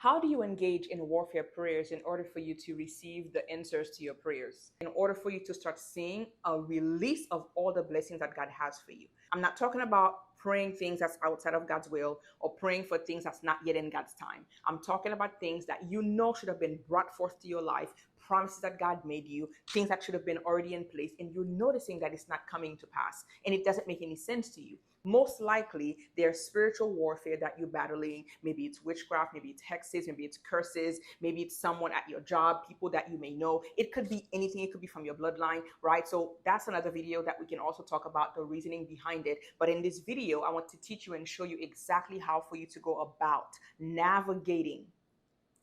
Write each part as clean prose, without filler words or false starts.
How do you engage in warfare prayers in order for you to receive the answers to your prayers? In order for you to start seeing a release of all the blessings that God has for you. I'm not talking about praying things that's outside of God's will or praying for things that's not yet in God's time. I'm talking about things that you know should have been brought forth to your life, promises that God made you, things that should have been already in place, and you're noticing that it's not coming to pass and it doesn't make any sense to you. Most likely, there's spiritual warfare that you're battling. Maybe it's witchcraft, maybe it's hexes, maybe it's curses, maybe it's someone at your job, people that you may know. It could be anything, it could be from your bloodline, right? So that's another video that we can also talk about the reasoning behind it. But in this video, I want to teach you and show you exactly how for you to go about navigating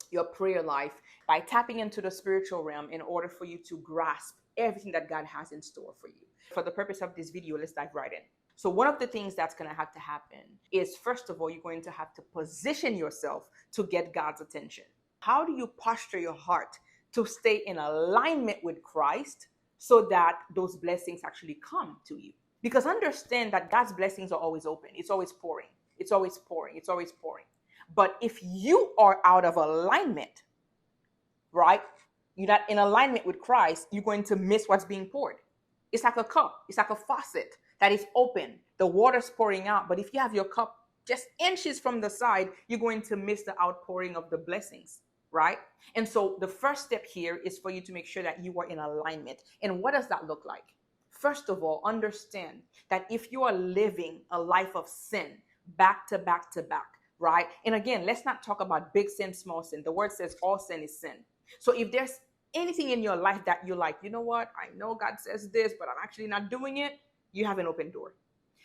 your prayer life by tapping into the spiritual realm in order for you to grasp everything that God has in store for you. For the purpose of this video, let's dive right in. So one of the things that's going to have to happen is, first of all, you're going to have to position yourself to get God's attention. How do you posture your heart to stay in alignment with Christ so that those blessings actually come to you? Because understand that God's blessings are always open. It's always pouring. It's always pouring. It's always pouring. But if you are out of alignment, right? You're not in alignment with Christ, you're going to miss what's being poured. It's like a cup. It's like a faucet that is open. The water's pouring out. But if you have your cup just inches from the side, you're going to miss the outpouring of the blessings, right? And so the first step here is for you to make sure that you are in alignment. And what does that look like? First of all, understand that if you are living a life of sin back to back to back, right? And again, let's not talk about big sin, small sin. The word says all sin is sin. So if there's anything in your life that you're like, you know what, I know God says this, but I'm actually not doing it, you have an open door.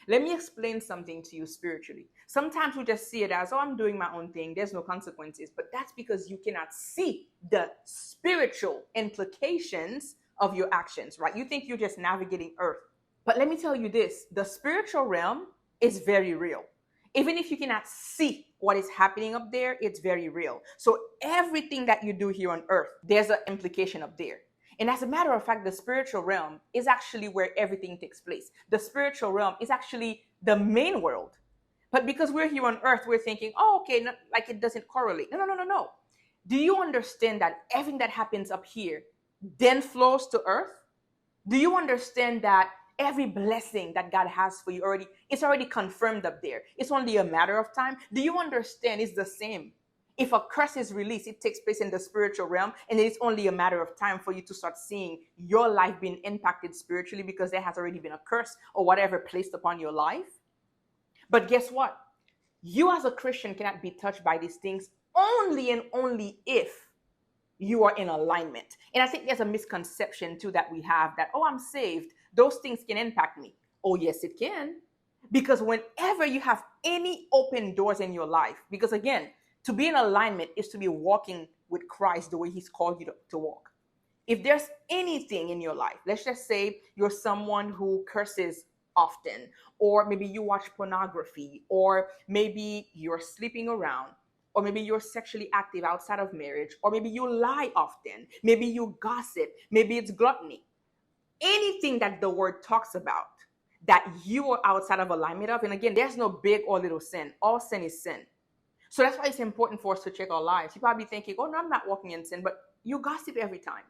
Let me explain something to you spiritually. Sometimes we just see it as, oh, I'm doing my own thing. There's no consequences. But that's because you cannot see the spiritual implications of your actions, right? You think you're just navigating earth. But let me tell you this, the spiritual realm is very real. Even if you cannot see what is happening up there, it's very real. So everything that you do here on earth, there's an implication up there. And as a matter of fact, the spiritual realm is actually where everything takes place. The spiritual realm is actually the main world. But because we're here on earth, we're thinking, oh, okay, no, like it doesn't correlate. No. Do you understand that everything that happens up here then flows to earth? Do you understand that every blessing that God has for you it's already confirmed up there? It's only a matter of time. Do you understand it's the same? If a curse is released, it takes place in the spiritual realm, and it's only a matter of time for you to start seeing your life being impacted spiritually because there has already been a curse or whatever placed upon your life. But guess what? You as a Christian cannot be touched by these things only and only if you are in alignment. And I think there's a misconception too that we have that, oh, I'm saved, those things can impact me. Oh, yes, it can. Because whenever you have any open doors in your life, because again, to be in alignment is to be walking with Christ the way he's called you to walk. If there's anything in your life, let's just say you're someone who curses often, or maybe you watch pornography, or maybe you're sleeping around, or maybe you're sexually active outside of marriage, or maybe you lie often, maybe you gossip, maybe it's gluttony. Anything that the word talks about that you are outside of alignment of, and again, there's no big or little sin. All sin is sin. So that's why it's important for us to check our lives. You're probably thinking, oh, no, I'm not walking in sin, but you gossip every time.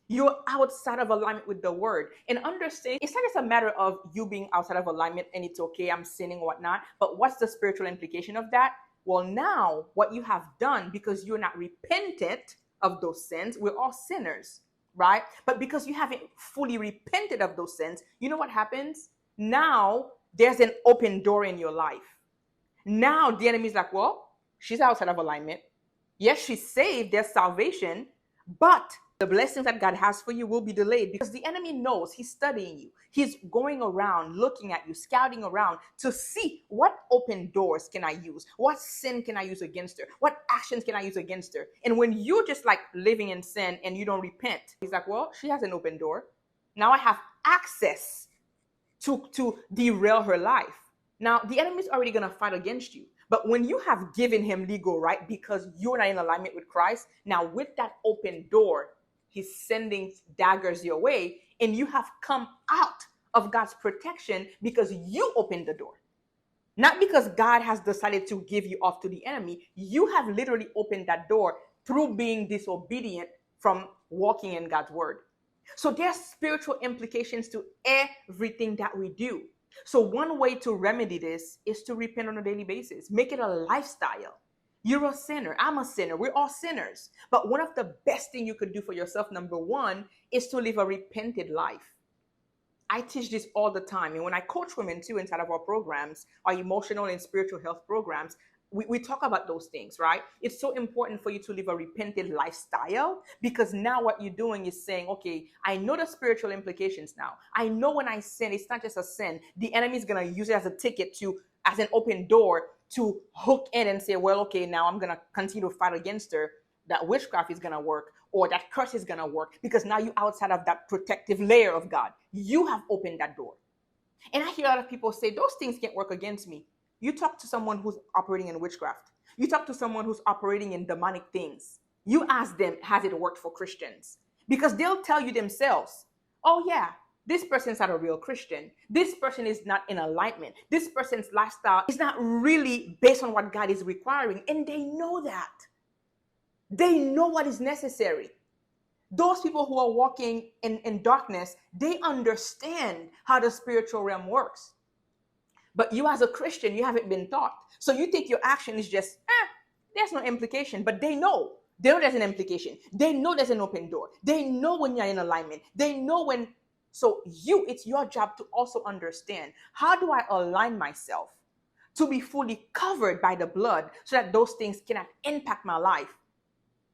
You're outside of alignment with the word. And understand, it's not just a matter of you being outside of alignment and it's okay, I'm sinning or whatnot, but what's the spiritual implication of that? Well, now what you have done, because you're not repentant of those sins, we're all sinners, right? But because you haven't fully repented of those sins, you know what happens? Now there's an open door in your life. Now the enemy's like, well, she's outside of alignment. Yes, she's saved, there's salvation, but the blessings that God has for you will be delayed because the enemy knows he's studying you. He's going around, looking at you, scouting around to see what open doors can I use? What sin can I use against her? What actions can I use against her? And when you're just like living in sin and you don't repent, he's like, well, she has an open door. Now I have access to derail her life. Now, the enemy's already going to fight against you. But when you have given him legal right because you're not in alignment with Christ, now with that open door, he's sending daggers your way, and you have come out of God's protection because you opened the door. Not because God has decided to give you off to the enemy. You have literally opened that door through being disobedient from walking in God's word. So there's spiritual implications to everything that we do. So one way to remedy this is to repent on a daily basis. Make it a lifestyle. You're a sinner. I'm a sinner. We're all sinners. But one of the best things you could do for yourself, number one, is to live a repented life. I teach this all the time. And when I coach women too inside of our programs, our emotional and spiritual health programs, we talk about those things, right? It's so important for you to live a repented lifestyle, because now what you're doing is saying, okay, I know the spiritual implications now. I know when I sin, it's not just a sin. The enemy is going to use it as a ticket as an open door to hook in and say, well, okay, now I'm going to continue to fight against her. That witchcraft is going to work, or that curse is going to work, because now you're outside of that protective layer of God. You have opened that door. And I hear a lot of people say, those things can't work against me. You talk to someone who's operating in witchcraft. You talk to someone who's operating in demonic things. You ask them, has it worked for Christians? Because they'll tell you themselves, oh yeah, this person's not a real Christian. This person is not in alignment. This person's lifestyle is not really based on what God is requiring. And they know that. They know what is necessary. Those people who are walking in darkness, they understand how the spiritual realm works. But you as a Christian, you haven't been taught. So you think your action is just, there's no implication. But they know. They know there's an implication. They know there's an open door. They know when you're in alignment. They know when. So it's your job to also understand, how do I align myself to be fully covered by the blood so that those things cannot impact my life,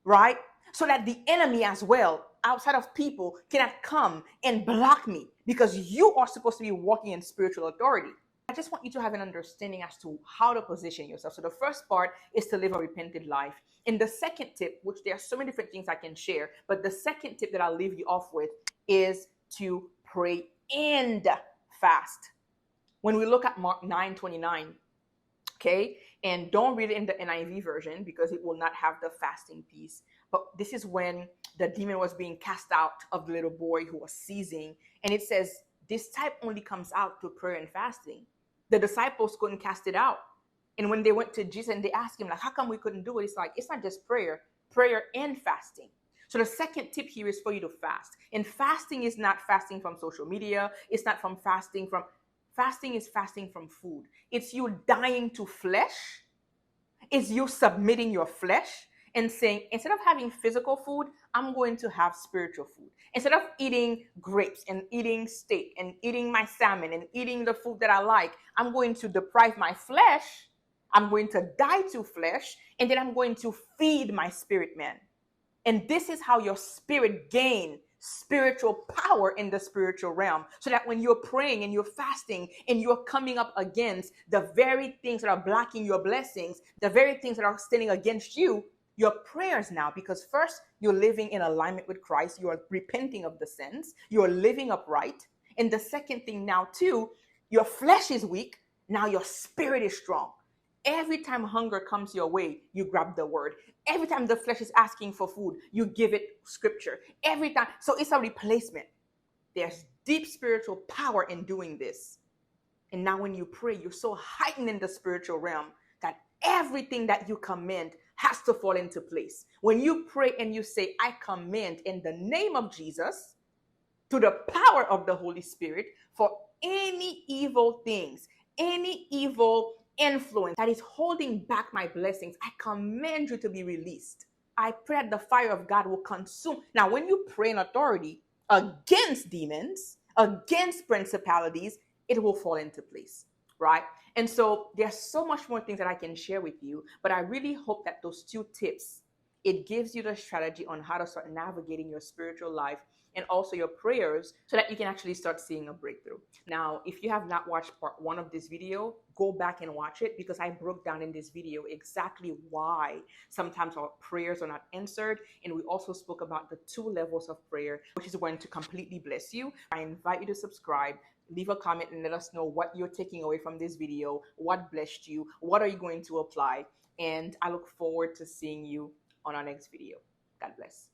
right? So that the enemy as well, outside of people, cannot come and block me, because you are supposed to be walking in spiritual authority. I just want you to have an understanding as to how to position yourself. So the first part is to live a repented life. And the second tip, which there are so many different things I can share, but the second tip that I'll leave you off with is to pray and fast. When we look at Mark 9:29, okay, and don't read it in the NIV version because it will not have the fasting piece. But this is when the demon was being cast out of the little boy who was seizing. And it says, this type only comes out through prayer and fasting. The disciples couldn't cast it out. And when they went to Jesus and they asked him, like, how come we couldn't do it? It's like, it's not just prayer and fasting. So the second tip here is for you to fast. And fasting is not fasting from social media. It's not from fasting is fasting from food. It's you dying to flesh. It's you submitting your flesh and saying, instead of having physical food, I'm going to have spiritual food. Instead of eating grapes and eating steak and eating my salmon and eating the food that I like, I'm going to deprive my flesh. I'm going to die to flesh, and then I'm going to feed my spirit man. And this is how your spirit gain spiritual power in the spiritual realm, so that when you're praying and you're fasting and you're coming up against the very things that are blocking your blessings, the very things that are standing against you, your prayers now, because first you're living in alignment with Christ, you are repenting of the sins, you're living upright. And the second thing now too, your flesh is weak, now your spirit is strong. Every time hunger comes your way, you grab the word. Every time the flesh is asking for food, you give it scripture. Every time. So it's a replacement. There's deep spiritual power in doing this. And now when you pray, you're so heightened in the spiritual realm that everything that you command has to fall into place. When you pray and you say, I command in the name of Jesus, through the power of the Holy Spirit, for any evil things, any evil influence that is holding back my blessings, I command you to be released. I pray that the fire of God will consume. Now, when you pray in authority against demons, against principalities, it will fall into place, right? And so there's so much more things that I can share with you, but I really hope that those two tips, it gives you the strategy on how to start navigating your spiritual life and also your prayers, so that you can actually start seeing a breakthrough. Now, if you have not watched part 1 of this video, go back and watch it, because I broke down in this video exactly why sometimes our prayers are not answered. And we also spoke about the 2 levels of prayer, which is going to completely bless you. I invite you to subscribe, leave a comment, and let us know what you're taking away from this video, what blessed you, what are you going to apply. And I look forward to seeing you on our next video. God bless.